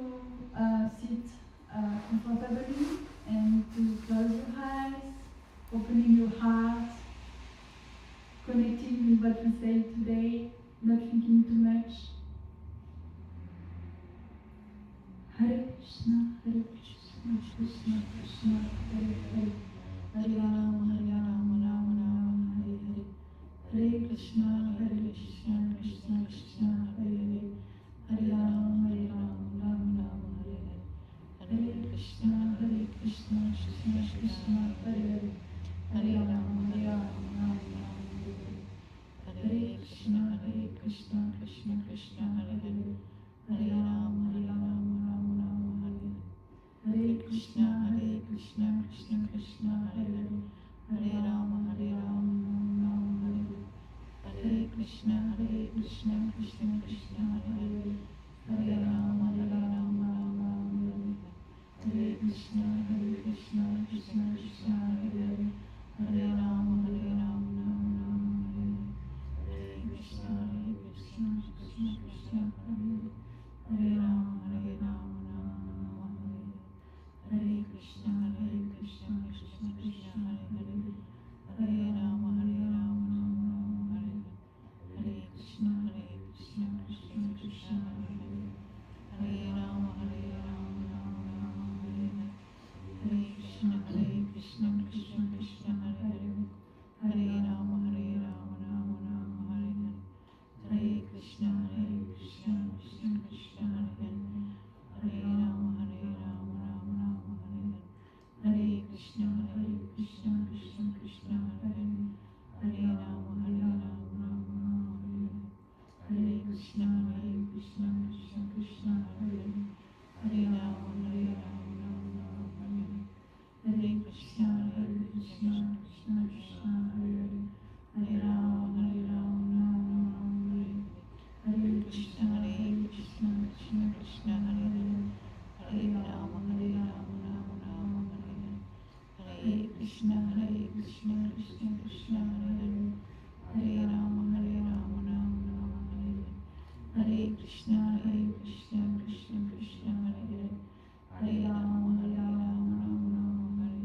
sit comfortably and to close your eyes, opening your heart, connecting with what we say today, not thinking too much. Hare Krishna, Krishna Krishna, Hare Hare, Hare Rama, Rama Rama, Hare Hare, Hare Krishna, Krishna Krishna, Hare Hare, Hare Rama, Rama Rama, Hare Hare, Hare Krishna, Krishna Krishna, Hare Hare, Hare Rama, Rama Rama, Hare Hare, Hare Krishna, Krishna Krishna, Hare Hare, Hare Rama, Rama Rama, Hare Hare, Hare Krishna, Krishna Krishna, Hare Hare, Hare Rama, Rama Rama, Hare Hare, Hare Krishna, Krishna Krishna, Hare Hare, Hare Rama, Rama Rama, Hare Hare, Hare Krishna, Krishna Krishna, Hare Hare, Hare Rama, Rama Rama, Hare Hare, Hare Krishna, Krishna Krishna, Hare Hare, Hare Rama, Rama Rama, Hare Krishna, Krishna Krishna, Hare Hare, Hare Rama, Rama Rama, Hare Krishna, Krishna Krishna, Hare Hare, Hare Rama, Rama Rama, Hare Krishna, Krishna Krishna, Hare Hare, Hare Rama, Rama Rama, Hare Krishna, Krishna Krishna, Hare Hare, Hare Rama, Rama Rama, Hare Krishna, Krishna Krishna, Hare Hare, Hare Rama, Rama, Hare Krishna, Krishna Krishna, Hare Hare, Hare Rama, Rama, Hare Krishna, Krishna Krishna, Hare Hare, Hare Rama, Rama, Hare Krishna, Krishna Krishna, Hare Krishna, Krishna Krishna, Hare Rama, Rama Hare Hare, Hare Krishna, Krishna Krishna, Hare Rama, Rama Hare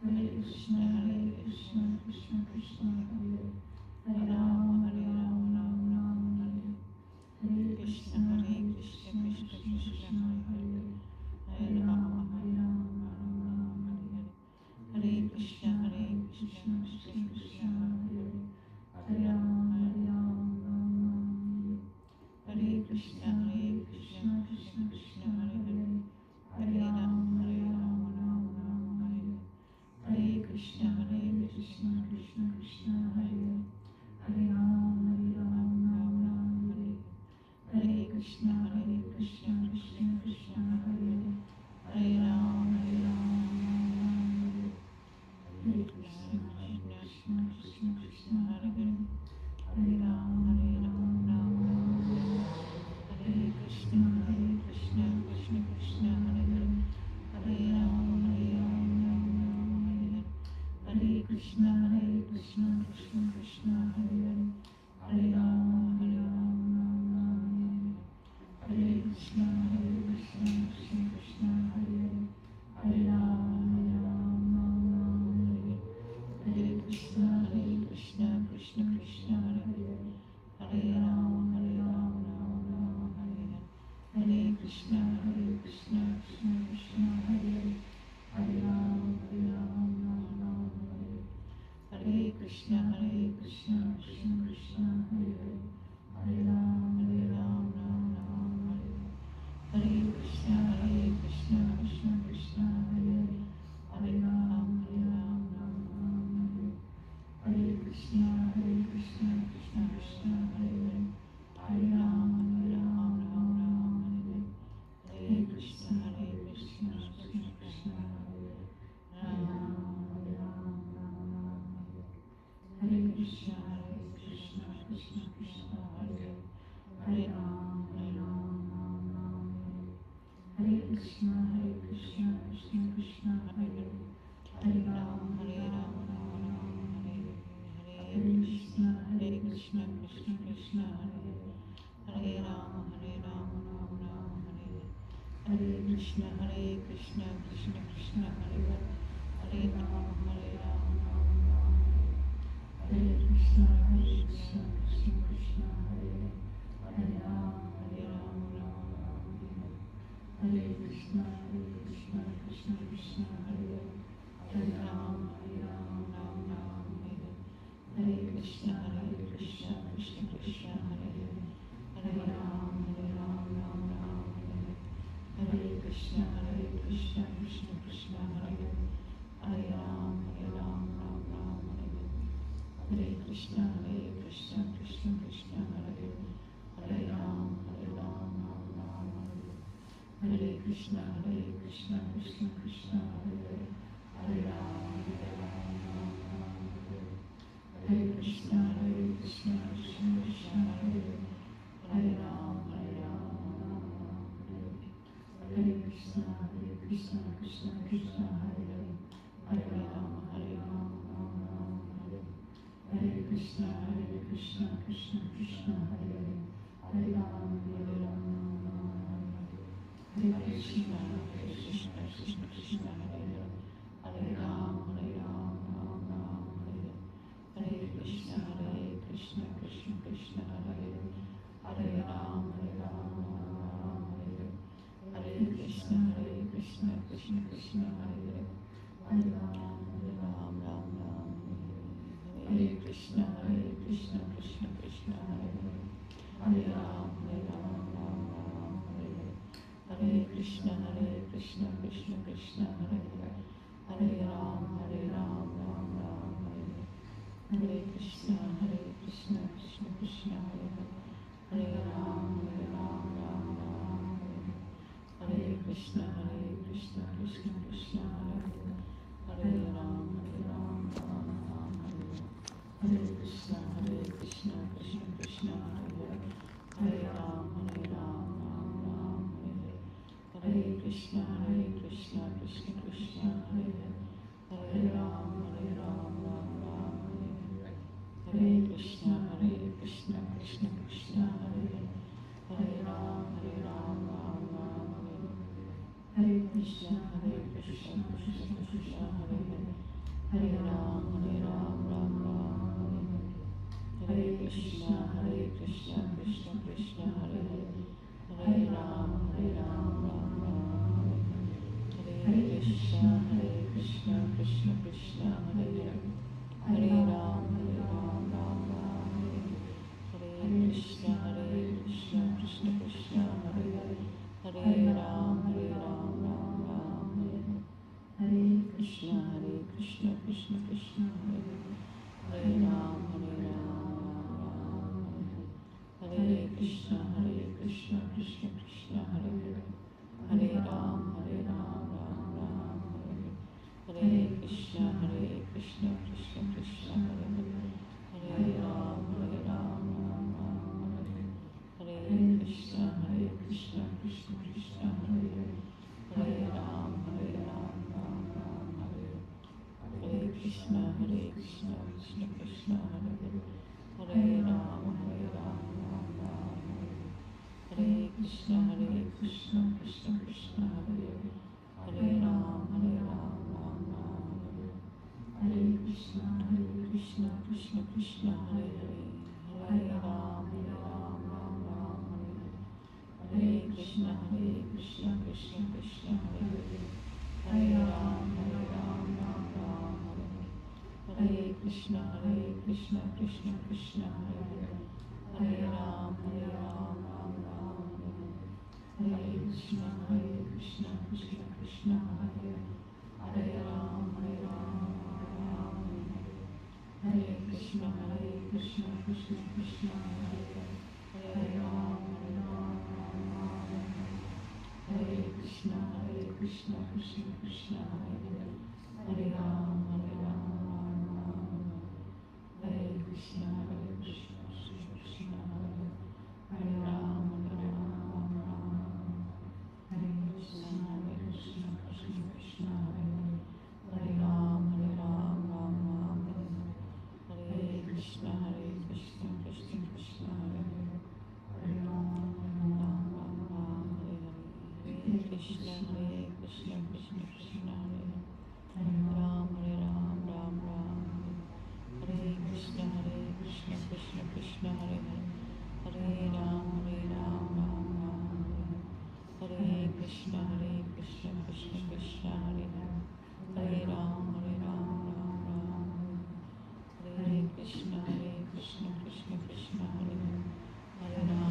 Hare, Hare Krishna, Krishna Krishna, Hare Rama, Rama Hare Hare Krishna, Krishna Krishna, Hare Rama, Rama Hare Hare Krishna, Krishna Krishna, Hare Rama, Rama Hare Krishna, Krishna Krishna, Hare Rama, Rama Hare Krishna, Krishna Krishna, Hare Rama, Rama Hare Krishna, Krishna Krishna, Hare Rama, Hare Krishna, Krishna Krishna, Hare Rama, Hare Krishna, Krishna Krishna, Hare Rama, Hare Krishna, Krishna Krishna, Hare Rama, Hare Krishna, Krishna Krishna, Hare Rama, Hare Krishna, Krishna Krishna, Hare Rama, Hare Krishna, Krishna Krishna, Hare Rama, Hare Krishna, Krishna Krishna, Hare Rama, Hare Krishna, Krishna Krishna, Hare Rama, Hare Krishna, Krishna Krishna, Hare Rama, Hare Krishna, Krishna Krishna, Hare Rama, Hare Krishna, Krishna Krishna, Hare Rama, Hare Krishna, Krishna Krishna, Hare Rama, Hare Krishna, Krishna Krishna, Hare Rama, Hare Krishna, Krishna Krishna, Hare Rama, Hare Krishna, Krishna Krishna, Hare Rama, Hare Krishna, Krishna Krishna, Hare Rama, Hare Krishna, Krishna Krishna, Hare Rama, Hare Krishna, Krishna Krishna, Hare Rama, Hare Krishna, Krishna Krishna, Hare Rama, Hare Krishna, Krishna Krishna, Hare Rama, Hare Krishna, Krishna Krishna, Hare Rama, Hare Krishna, Krishna Krishna, Hare Rama, Hare Krishna, Krishna Krishna, Hare Rama, Hare Krishna, Krishna Krishna, Hare Rama, Hare Krishna, Krishna Krishna, Hare Rama, Hare Krishna, Krishna Krishna, Hare Rama, Hare Krishna, Krishna Krishna, Hare Rama, Hare Krishna, Krishna Krishna, Hare Rama, Hare Krishna, Krishna Krishna, Hare Rama, Hare Krishna, Krishna Krishna, Hare Rama, Hare Krishna, Krishna Krishna, Hare Rama, Hare Krishna, Krishna Krishna, Hare Rama. Hare Ram, Ram Ram, Hare Hare, Hare Krishna, Krishna Krishna, Hare Hare, Hare Ram, Ram Ram, Hare Krishna, Krishna Krishna, Hare Hare, Hare Ram, Ram Ram, Hare Krishna, Krishna Krishna, Hare Hare, Hare Ram, Ram Ram, Hare Krishna, Krishna Krishna, Hare Hare, Hare Ram, Ram, Hare Krishna, Krishna Krishna, Hare Hare, Hare Ram, Ram, Hare Krishna, Krishna Krishna, Hare Hare, Hare Ram, Ram, Hare Krishna, Krishna Krishna, Hare Hare, Hare Ram, Hare Krishna, Krishna Krishna, Hare Hare, Hare Ram, Hare Krishna, Krishna Krishna, Hare Hare, Hare Ram, Hare Krishna, Krishna Krishna, Hare Hare, Hare Ram, Hare Krishna, Krishna Krishna, Hare Hare, Hare Ram, Hare Krishna, Krishna Krishna, Hare Hare, Hare Ram, Hare Krishna, Krishna Krishna, Hare Hare, Hare Ram, Hare Krishna, Krishna Krishna, Hare Hare, Hare Ram, Hare Krishna, Krishna Krishna, Hare Hare, Hare Ram, Hare Krishna, Krishna Krishna, Hare Hare, Hare Ram, Hare Krishna, Krishna Krishna, Hare Hare, Hare Ram, Hare Krishna, Krishna Krishna, Hare Hare, Hare Ram, Hare Krishna, Krishna Krishna, Hare Hare, Hare Ram, Ram, Hare Krishna, Krishna Krishna, Hare Hare, Hare Ram, Hare Krishna, Krishna Krishna, Hare Hare, Hare Ram, Hare Krishna, Krishna Krishna, Hare Hare, Hare Ram,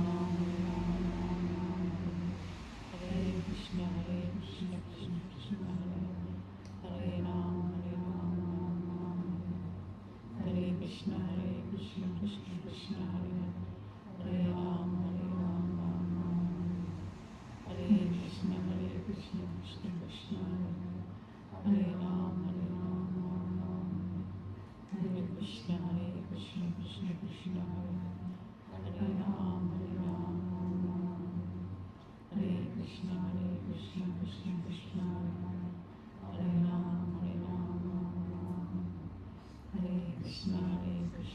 Hare Krishna, Krishna Krishna, Hare Hare, Hare Ram, Hare Krishna, Krishna Krishna, Hare Hare, Hare Ram, Hare Krishna, Krishna Krishna, Hare Ram, Hare Krishna, Krishna Krishna, Hare Ram, Hare Krishna, Krishna Krishna, Hare Ram, Hare Krishna, Krishna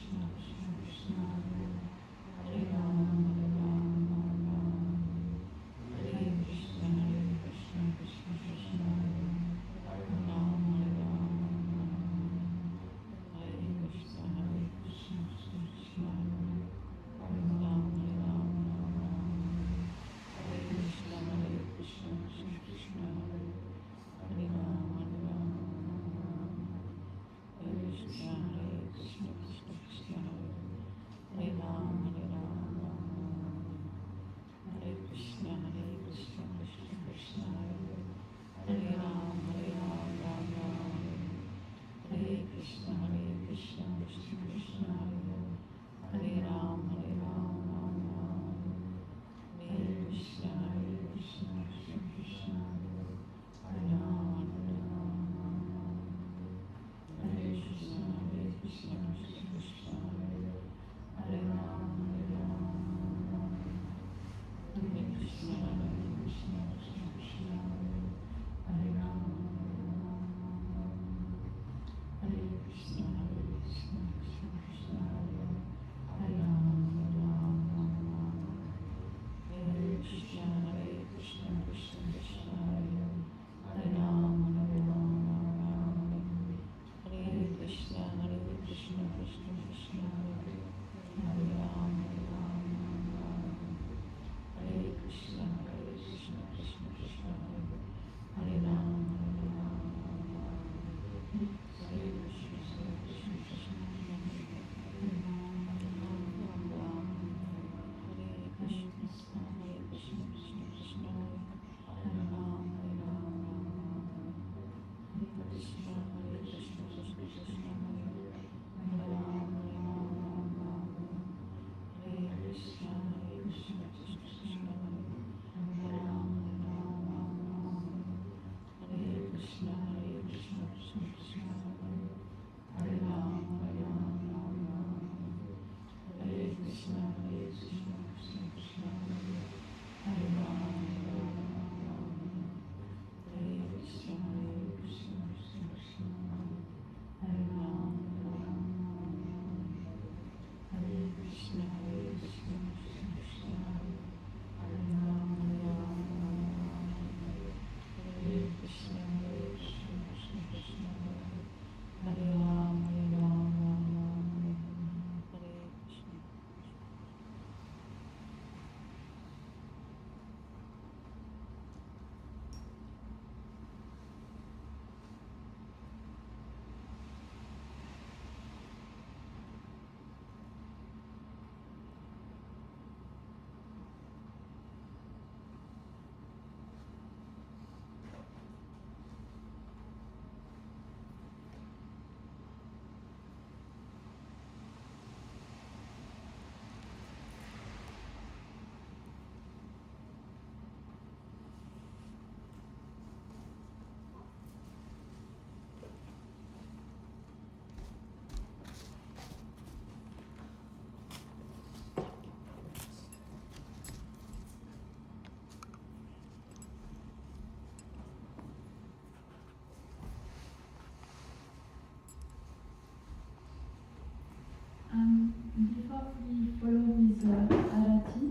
we follow with Arati,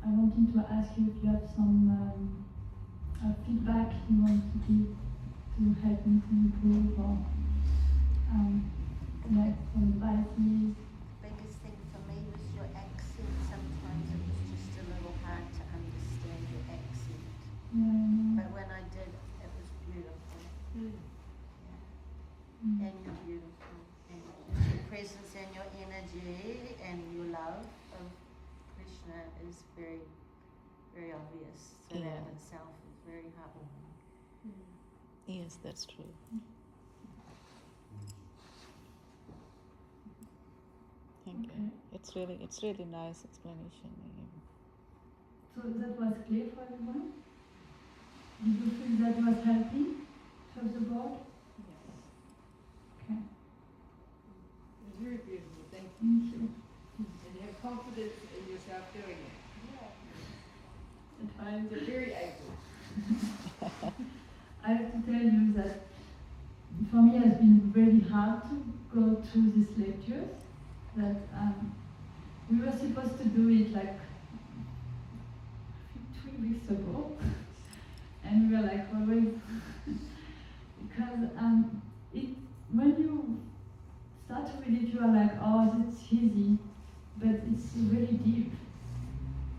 I wanted to ask you if you have some feedback you want to give to help me to improve or like some advices. Biggest thing for me was your accent. Sometimes it was just a little hard to understand your accent. But when I did, it was beautiful. And you're beautiful. And your presence and your energy and your love of Krishna is very, very obvious. So that in itself is very heartwarming. Yes, that's true. Thank you. It's really nice explanation. So that was clear for everyone? Did you feel that was helping to have the board? Yes. Okay, It was very beautiful, thank you. thank you. And you have confidence in yourself doing it. Advice. You're very able. I have to tell you that for me it has been very hard to go through these lectures. That we were supposed to do it like 3 weeks ago, and we were like always because when you start to read it, you are like, oh, it's easy, but it's really deep.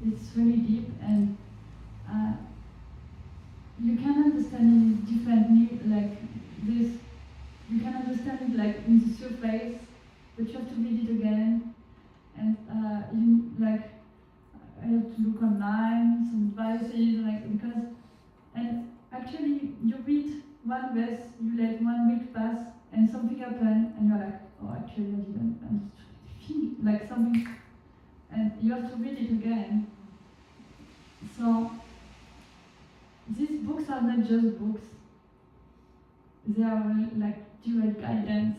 It's really deep, and you can understand it differently. Like this, you can understand it like in the surface, but you have to read it again, and I have to look online, some advices, and actually you read one verse, you let 1 week pass, and something happened, and you're like, oh, actually I didn't understand like something, and you have to read it again. So these books are not just books; they are like direct guidance.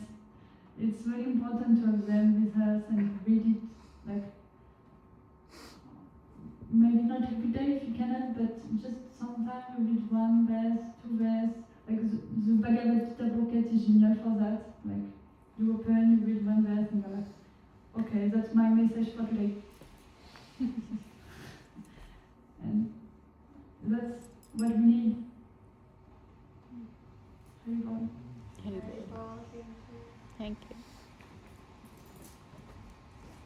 It's very important to have them with us and read it like maybe not every day if you cannot, but just sometimes you read 1 verse, 2 verse. Like the Bhagavad Gita booklet is genial for that. Like you open, you read 1 verse, and you're like, okay, that's my message for today. And that's what we need. Very well. Thank you.